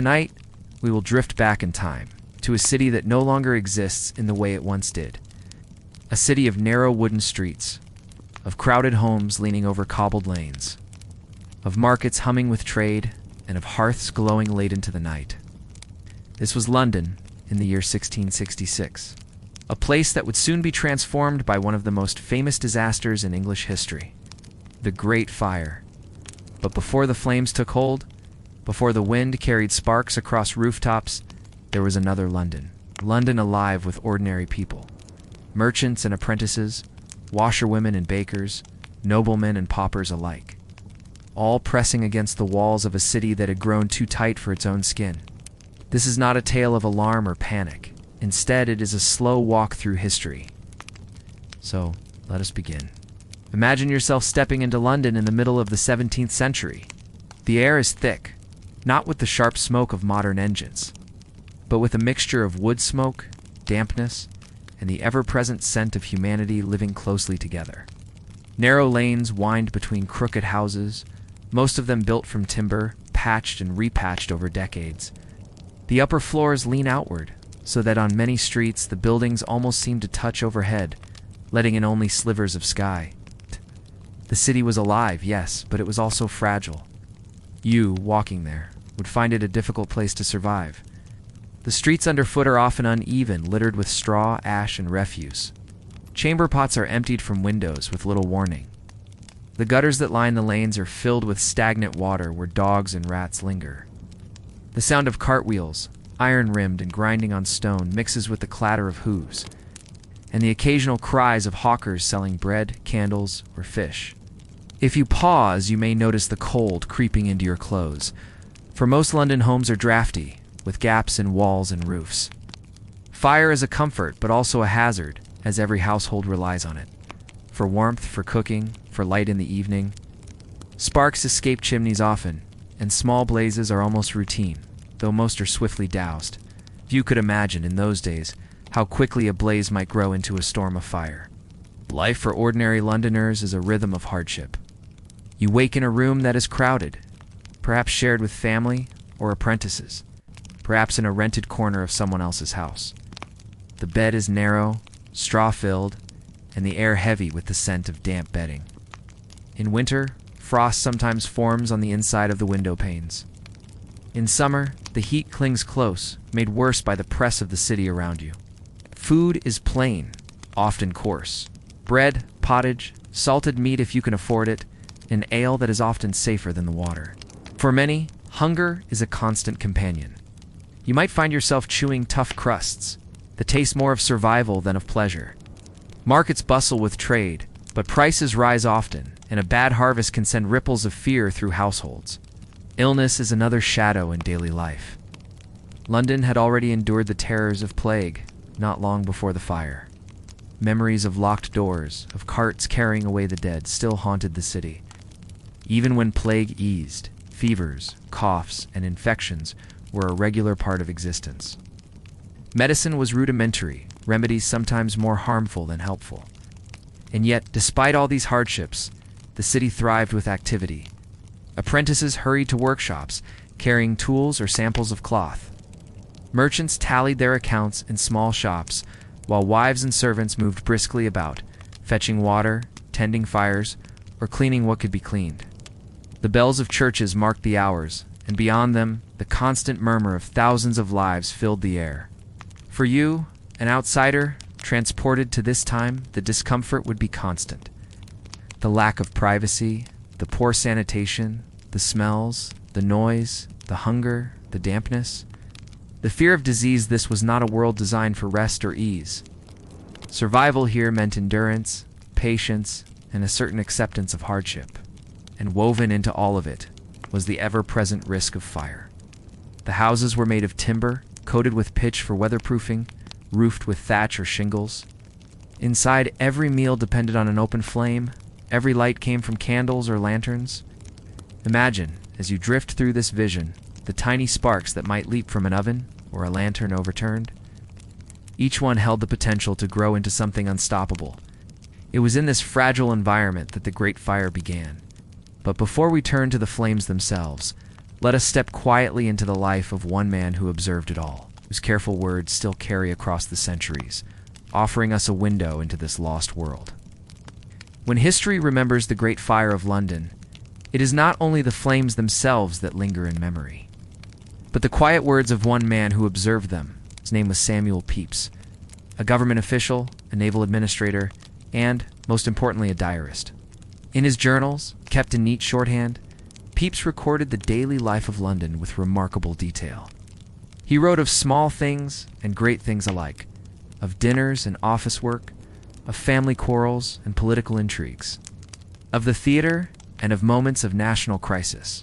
Tonight, we will drift back in time to a city that no longer exists in the way it once did. A city of narrow wooden streets, of crowded homes leaning over cobbled lanes, of markets humming with trade, and of hearths glowing late into the night. This was London in the year 1666, a place that would soon be transformed by one of the most famous disasters in English history, the Great Fire. But before the flames took hold, before the wind carried sparks across rooftops, there was another London. London alive with ordinary people. Merchants and apprentices, washerwomen and bakers, noblemen and paupers alike. All pressing against the walls of a city that had grown too tight for its own skin. This is not a tale of alarm or panic. Instead, it is a slow walk through history. So, let us begin. Imagine yourself stepping into London in the middle of the 17th century. The air is thick, not with the sharp smoke of modern engines, but with a mixture of wood smoke, dampness, and the ever-present scent of humanity living closely together. Narrow lanes wind between crooked houses, most of them built from timber, patched and repatched over decades. The upper floors lean outward, so that on many streets the buildings almost seem to touch overhead, letting in only slivers of sky. The city was alive, yes, but it was also fragile. You, walking there, would find it a difficult place to survive. The streets underfoot are often uneven, littered with straw, ash, and refuse. Chamber pots are emptied from windows with little warning. The gutters that line the lanes are filled with stagnant water where dogs and rats linger. The sound of cartwheels, iron-rimmed and grinding on stone, mixes with the clatter of hooves, and the occasional cries of hawkers selling bread, candles, or fish. If you pause, you may notice the cold creeping into your clothes, for most London homes are drafty, with gaps in walls and roofs. Fire is a comfort, but also a hazard, as every household relies on it. For warmth, for cooking, for light in the evening. Sparks escape chimneys often, and small blazes are almost routine, though most are swiftly doused. Few could imagine, in those days, how quickly a blaze might grow into a storm of fire. Life for ordinary Londoners is a rhythm of hardship. You wake in a room that is crowded, perhaps shared with family or apprentices, perhaps in a rented corner of someone else's house. The bed is narrow, straw-filled, and the air heavy with the scent of damp bedding. In winter, frost sometimes forms on the inside of the window panes. In summer, the heat clings close, made worse by the press of the city around you. Food is plain, often coarse. Bread, pottage, salted meat if you can afford it, and ale that is often safer than the water. For many, hunger is a constant companion. You might find yourself chewing tough crusts that taste more of survival than of pleasure. Markets bustle with trade, but prices rise often, and a bad harvest can send ripples of fear through households. Illness is another shadow in daily life. London had already endured the terrors of plague not long before the fire. Memories of locked doors, of carts carrying away the dead, still haunted the city. Even when plague eased, fevers, coughs, and infections were a regular part of existence. Medicine was rudimentary, remedies sometimes more harmful than helpful. And yet, despite all these hardships, the city thrived with activity. Apprentices hurried to workshops, carrying tools or samples of cloth. Merchants tallied their accounts in small shops, while wives and servants moved briskly about, fetching water, tending fires, or cleaning what could be cleaned. The bells of churches marked the hours, and beyond them, the constant murmur of thousands of lives filled the air. For you, an outsider, transported to this time, the discomfort would be constant. The lack of privacy, the poor sanitation, the smells, the noise, the hunger, the dampness. The fear of disease. This was not a world designed for rest or ease. Survival here meant endurance, patience, and a certain acceptance of hardship. And woven into all of it was the ever-present risk of fire. The houses were made of timber, coated with pitch for weatherproofing, roofed with thatch or shingles. Inside, every meal depended on an open flame. Every light came from candles or lanterns. Imagine, as you drift through this vision, the tiny sparks that might leap from an oven or a lantern overturned. Each one held the potential to grow into something unstoppable. It was in this fragile environment that the Great Fire began. But before we turn to the flames themselves, Let us step quietly into the life of one man who observed it all, whose careful words still carry across the centuries, offering us a window into this lost world. When history remembers the Great Fire of London, it is not only the flames themselves that linger in memory, but the quiet words of one man who observed them. His name was Samuel Pepys, a government official, a naval administrator, and, most importantly, a diarist. In his journals, kept in neat shorthand, Pepys recorded the daily life of London with remarkable detail. He wrote of small things and great things alike, of dinners and office work, of family quarrels and political intrigues, of the theater and of moments of national crisis.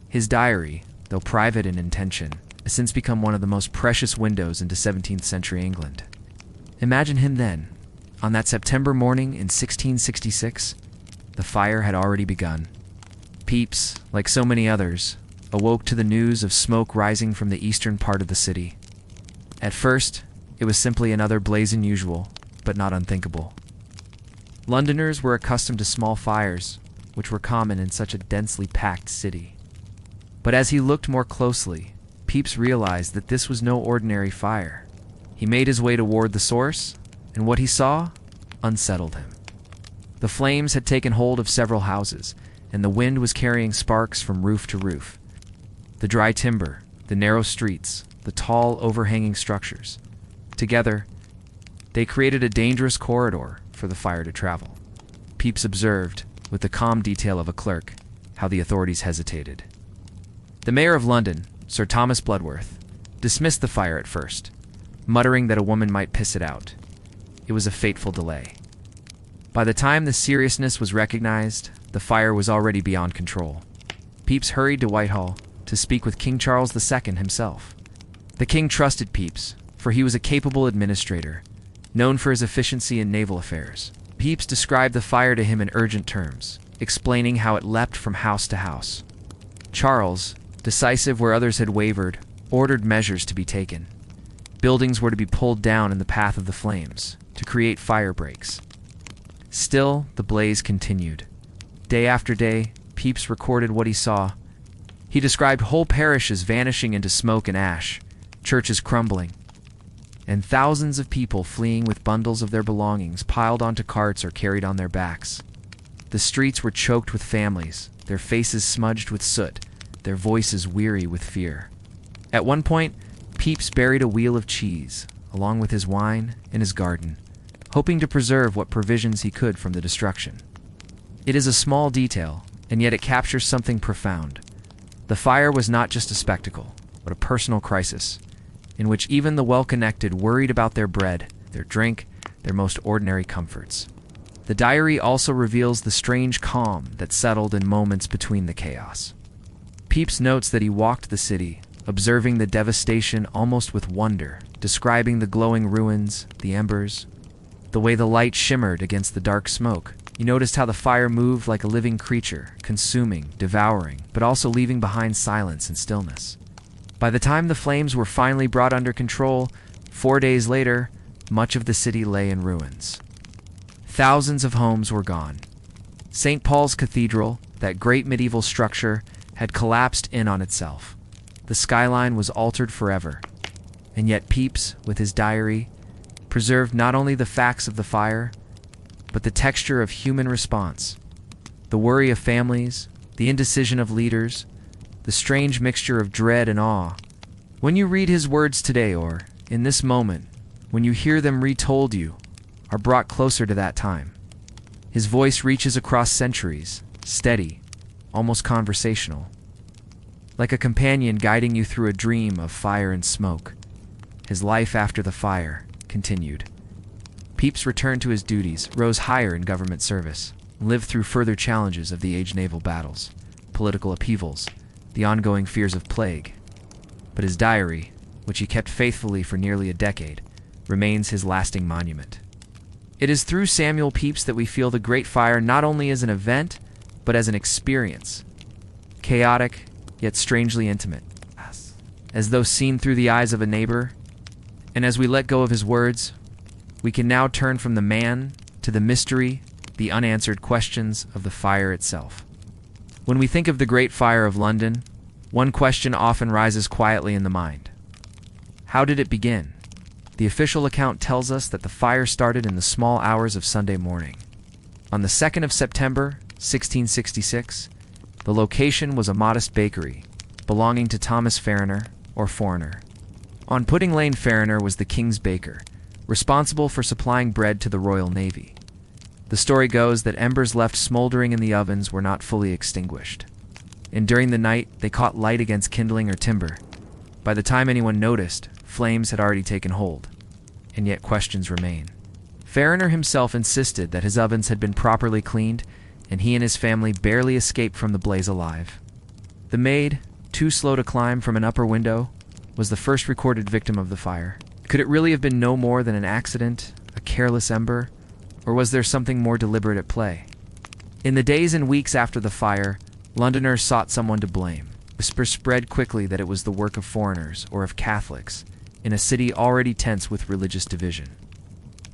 His diary, though private in intention, has since become one of the most precious windows into 17th century England. Imagine him then. On that September morning in 1666, the fire had already begun. Pepys, like so many others, awoke to the news of smoke rising from the eastern part of the city. At first, it was simply another blaze unusual, but not unthinkable. Londoners were accustomed to small fires, which were common in such a densely packed city. But as he looked more closely, Pepys realized that this was no ordinary fire. He made his way toward the source, and what he saw unsettled him. The flames had taken hold of several houses, and the wind was carrying sparks from roof to roof. The dry timber, the narrow streets, the tall, overhanging structures. Together, they created a dangerous corridor for the fire to travel. Pepys observed, with the calm detail of a clerk, how the authorities hesitated. The mayor of London, Sir Thomas Bloodworth, dismissed the fire at first, muttering that a woman might piss it out. It was a fateful delay. By the time the seriousness was recognized, the fire was already beyond control. Pepys hurried to Whitehall to speak with King Charles II himself. The king trusted Pepys, for he was a capable administrator, known for his efficiency in naval affairs. Pepys described the fire to him in urgent terms, explaining how it leapt from house to house. Charles, decisive where others had wavered, ordered measures to be taken. Buildings were to be pulled down in the path of the flames, to create fire breaks. Still, the blaze continued. Day after day, Pepys recorded what he saw. He described whole parishes vanishing into smoke and ash, churches crumbling, and thousands of people fleeing with bundles of their belongings piled onto carts or carried on their backs. The streets were choked with families, their faces smudged with soot, their voices weary with fear. At one point, Pepys buried a wheel of cheese, along with his wine, in his garden, hoping to preserve what provisions he could from the destruction. It is a small detail, and yet it captures something profound. The fire was not just a spectacle, but a personal crisis, in which even the well-connected worried about their bread, their drink, their most ordinary comforts. The diary also reveals the strange calm that settled in moments between the chaos. Pepys notes that he walked the city, observing the devastation almost with wonder, describing the glowing ruins, the embers, the way the light shimmered against the dark smoke. You noticed how the fire moved like a living creature, consuming, devouring, but also leaving behind silence and stillness. By the time the flames were finally brought under control, 4 days later, much of the city lay in ruins. Thousands of homes were gone. St. Paul's Cathedral, that great medieval structure, had collapsed in on itself. The skyline was altered forever. And yet Pepys, with his diary, preserved not only the facts of the fire, but the texture of human response, the worry of families, the indecision of leaders, the strange mixture of dread and awe. When you read his words today, or, in this moment, when you hear them retold you, are brought closer to that time. His voice reaches across centuries, steady, almost conversational, like a companion guiding you through a dream of fire and smoke. His life after the fire continued. Pepys returned to his duties, rose higher in government service, lived through further challenges of the age naval battles, political upheavals, the ongoing fears of plague. But his diary, which he kept faithfully for nearly a decade, remains his lasting monument. It is through Samuel Pepys that we feel the Great Fire not only as an event, but as an experience. Chaotic, yet strangely intimate. As though seen through the eyes of a neighbor. And as we let go of his words, we can now turn from the man to the mystery, the unanswered questions of the fire itself. When we think of the Great Fire of London, One question often rises quietly in the mind. How did it begin? The official account tells us that the fire started in the small hours of Sunday morning. On the 2nd of September, 1666, the location was a modest bakery belonging to Thomas Fariner, or Foreigner. On Pudding Lane, Fariner was the king's baker, responsible for supplying bread to the Royal Navy. The story goes that embers left smoldering in the ovens were not fully extinguished, and during the night they caught light against kindling or timber. By the time anyone noticed, flames had already taken hold, and yet questions remain. Fariner himself insisted that his ovens had been properly cleaned, and he and his family barely escaped from the blaze alive. The maid, too slow to climb from an upper window, was the first recorded victim of the fire. Could it really have been no more than an accident, a careless ember, or was there something more deliberate at play? In the days and weeks after the fire, Londoners sought someone to blame. Whispers spread quickly that it was the work of foreigners or of Catholics, in a city already tense with religious division.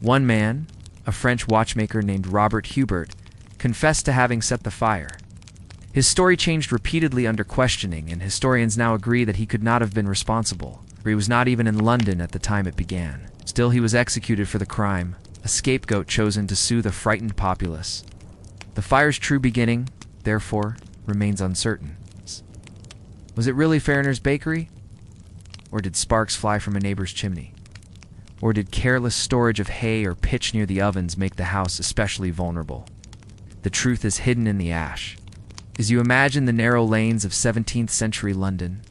One man, a French watchmaker named Robert Hubert, confessed to having set the fire. His story changed repeatedly under questioning, and historians now agree that he could not have been responsible, for he was not even in London at the time it began. Still, he was executed for the crime, a scapegoat chosen to soothe a frightened populace. The fire's true beginning, therefore, remains uncertain. Was it really Fariner's bakery? Or did sparks fly from a neighbor's chimney? Or did careless storage of hay or pitch near the ovens make the house especially vulnerable? The truth is hidden in the ash. As you imagine the narrow lanes of 17th century London,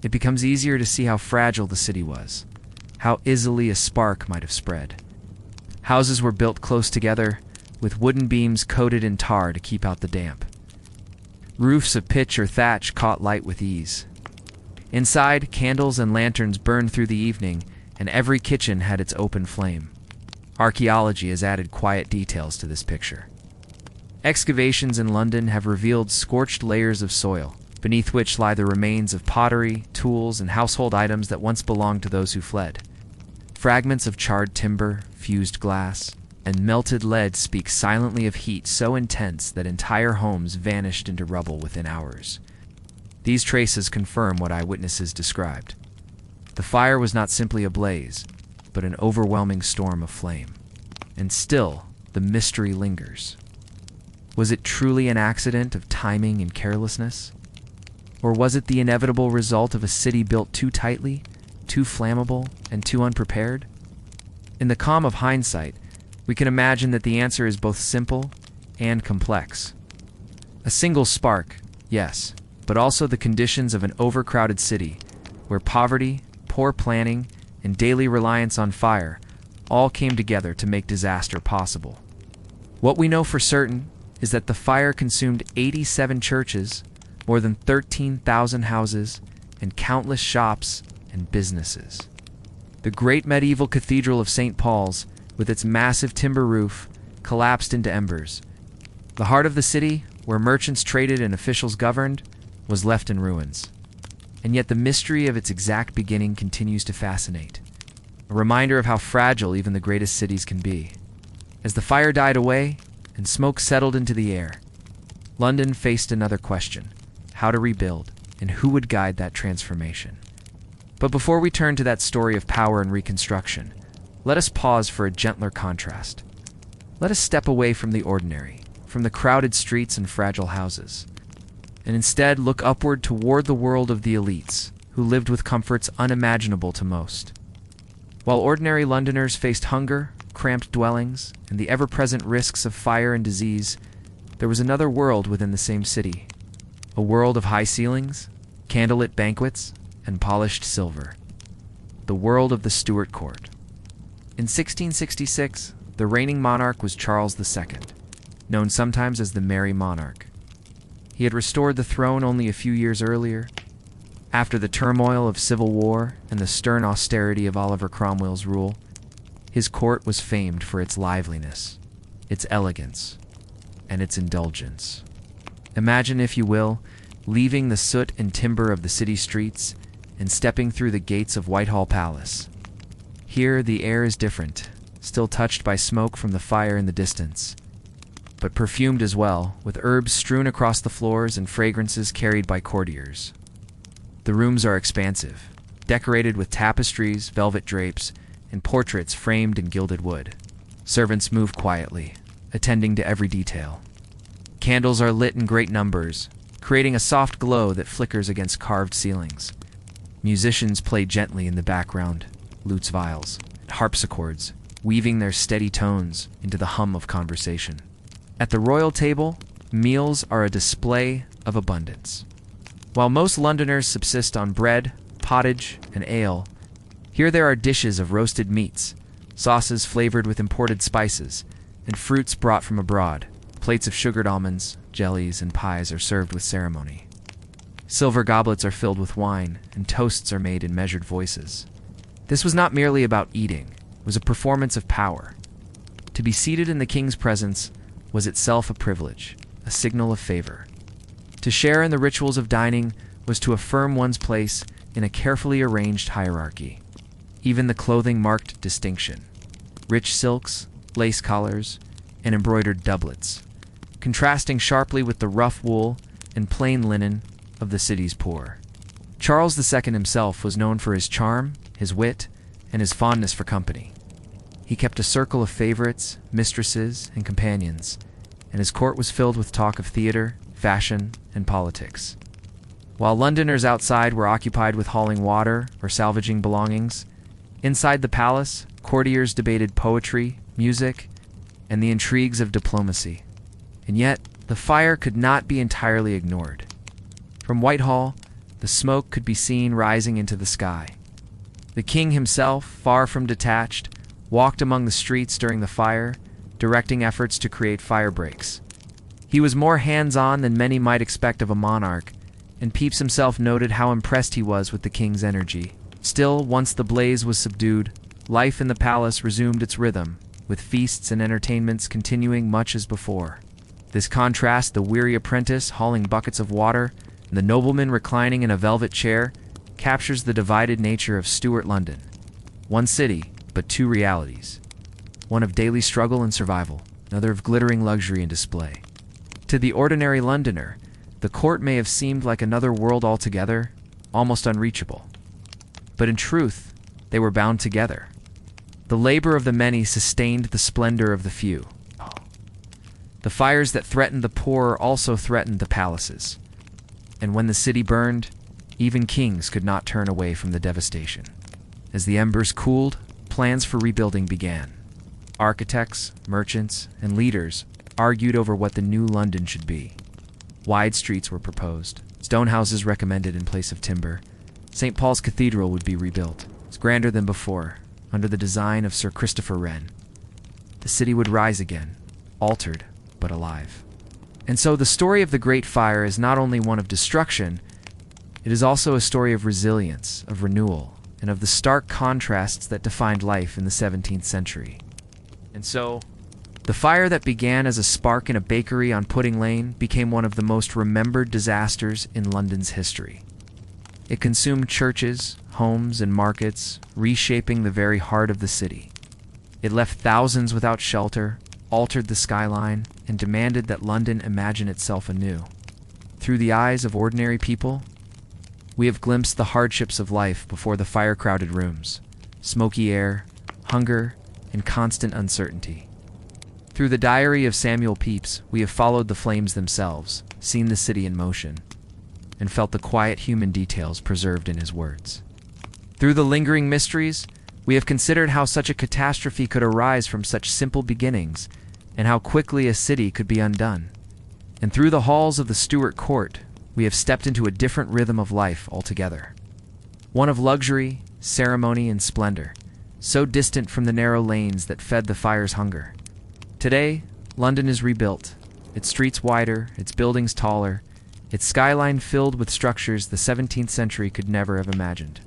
it becomes easier to see how fragile the city was, how easily a spark might have spread. Houses were built close together, with wooden beams coated in tar to keep out the damp. Roofs of pitch or thatch caught light with ease. Inside, candles and lanterns burned through the evening, and every kitchen had its open flame. Archaeology has added quiet details to this picture. Excavations in London have revealed scorched layers of soil, beneath which lie the remains of pottery, tools, and household items that once belonged to those who fled. Fragments of charred timber, fused glass, and melted lead speak silently of heat so intense that entire homes vanished into rubble within hours. These traces confirm what eyewitnesses described. The fire was not simply a blaze, but an overwhelming storm of flame. And still, the mystery lingers. Was it truly an accident of timing and carelessness? Or was it the inevitable result of a city built too tightly, too flammable, and too unprepared? In the calm of hindsight, we can imagine that the answer is both simple and complex. A single spark, yes, but also the conditions of an overcrowded city, where poverty, poor planning, and daily reliance on fire all came together to make disaster possible. What we know for certain is that the fire consumed 87 churches, more than 13,000 houses, and countless shops and businesses. The great medieval cathedral of St. Paul's, with its massive timber roof, collapsed into embers. The heart of the city, where merchants traded and officials governed, was left in ruins. And yet the mystery of its exact beginning continues to fascinate, a reminder of how fragile even the greatest cities can be. As the fire died away and smoke settled into the air, London faced another question: how to rebuild, and who would guide that transformation. But before we turn to that story of power and reconstruction, let us pause for a gentler contrast. Let us step away from the ordinary, from the crowded streets and fragile houses, and instead look upward toward the world of the elites, who lived with comforts unimaginable to most. While ordinary Londoners faced hunger, cramped dwellings, and the ever-present risks of fire and disease, there was another world within the same city. A world of high ceilings, candlelit banquets, and polished silver. The world of the Stuart court. In 1666, the reigning monarch was Charles II, known sometimes as the Merry Monarch. He had restored the throne only a few years earlier. After the turmoil of civil war and the stern austerity of Oliver Cromwell's rule, his court was famed for its liveliness, its elegance, and its indulgence. Imagine, if you will, leaving the soot and timber of the city streets and stepping through the gates of Whitehall Palace. Here, the air is different, still touched by smoke from the fire in the distance. but perfumed as well, with herbs strewn across the floors and fragrances carried by courtiers. The rooms are expansive, decorated with tapestries, velvet drapes, and portraits framed in gilded wood. Servants move quietly, attending to every detail. Candles are lit in great numbers, creating a soft glow that flickers against carved ceilings. Musicians play gently in the background, lutes, viols, harpsichords, weaving their steady tones into the hum of conversation. At the royal table, meals are a display of abundance. While most Londoners subsist on bread, pottage, and ale, here there are dishes of roasted meats, sauces flavored with imported spices, and fruits brought from abroad. Plates of sugared almonds, jellies, and pies are served with ceremony. Silver goblets are filled with wine, and toasts are made in measured voices. This was not merely about eating, it was a performance of power. To be seated in the king's presence was itself a privilege, a signal of favor. To share in the rituals of dining was to affirm one's place in a carefully arranged hierarchy. Even the clothing marked distinction. Rich silks, lace collars, and embroidered doublets, contrasting sharply with the rough wool and plain linen of the city's poor. Charles II himself was known for his charm, his wit, and his fondness for company. He kept a circle of favorites, mistresses, and companions, and his court was filled with talk of theater, fashion, and politics. While Londoners outside were occupied with hauling water or salvaging belongings, inside the palace, courtiers debated poetry, music, and the intrigues of diplomacy. And yet, the fire could not be entirely ignored. From Whitehall, the smoke could be seen rising into the sky. The king himself, far from detached, walked among the streets during the fire, directing efforts to create fire breaks. He was more hands-on than many might expect of a monarch, and Pepys himself noted how impressed he was with the king's energy. Still, once the blaze was subdued, life in the palace resumed its rhythm, with feasts and entertainments continuing much as before. This contrast, the weary apprentice hauling buckets of water, and the nobleman reclining in a velvet chair, captures the divided nature of Stuart London. One city, but two realities. One of daily struggle and survival, another of glittering luxury and display. To the ordinary Londoner, the court may have seemed like another world altogether, almost unreachable. But in truth, they were bound together. The labor of the many sustained the splendor of the few. The fires that threatened the poor also threatened the palaces. And when the city burned, even kings could not turn away from the devastation. As the embers cooled, plans for rebuilding began. Architects, merchants, and leaders argued over what the new London should be. Wide streets were proposed, stone houses recommended in place of timber. St. Paul's Cathedral would be rebuilt. It's grander than before, under the design of Sir Christopher Wren. The city would rise again, altered but alive. And so the story of the Great Fire is not only one of destruction, it is also a story of resilience, of renewal, and of the stark contrasts that defined life in the 17th century. And so, the fire that began as a spark in a bakery on Pudding Lane became one of the most remembered disasters in London's history. It consumed churches, homes, and markets, reshaping the very heart of the city. It left thousands without shelter, altered the skyline, and demanded that London imagine itself anew. Through the eyes of ordinary people, we have glimpsed the hardships of life before the fire-crowded rooms, smoky air, hunger, and constant uncertainty. Through the diary of Samuel Pepys, we have followed the flames themselves, seen the city in motion, and felt the quiet human details preserved in his words. Through the lingering mysteries, we have considered how such a catastrophe could arise from such simple beginnings, and how quickly a city could be undone. And through the halls of the Stuart court, we have stepped into a different rhythm of life altogether. One of luxury, ceremony, and splendor, so distant from the narrow lanes that fed the fire's hunger. Today, London is rebuilt, its streets wider, its buildings taller, its skyline filled with structures the 17th century could never have imagined.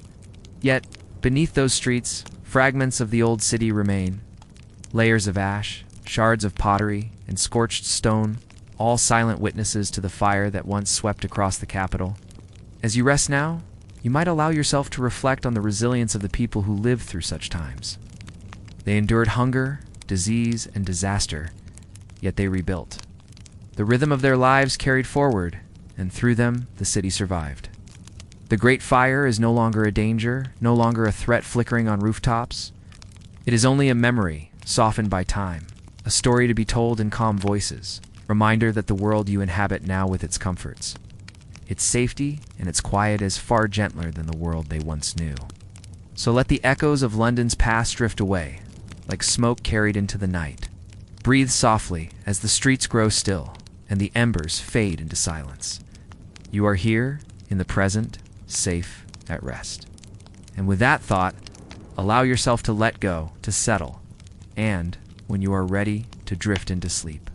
Yet, beneath those streets, fragments of the old city remain. Layers of ash, shards of pottery, and scorched stone, all silent witnesses to the fire that once swept across the capital. As you rest now, you might allow yourself to reflect on the resilience of the people who lived through such times. They endured hunger, disease, and disaster, yet they rebuilt. The rhythm of their lives carried forward, and through them the city survived. The Great Fire is no longer a danger, no longer a threat flickering on rooftops. It is only a memory, softened by time, a story to be told in calm voices, reminder that the world you inhabit now with its comforts, its safety and its quiet is far gentler than the world they once knew. So let the echoes of London's past drift away, like smoke carried into the night. Breathe softly as the streets grow still and the embers fade into silence. You are here, in the present, safe, at rest. And with that thought, allow yourself to let go, to settle, and, when you are ready, to drift into sleep.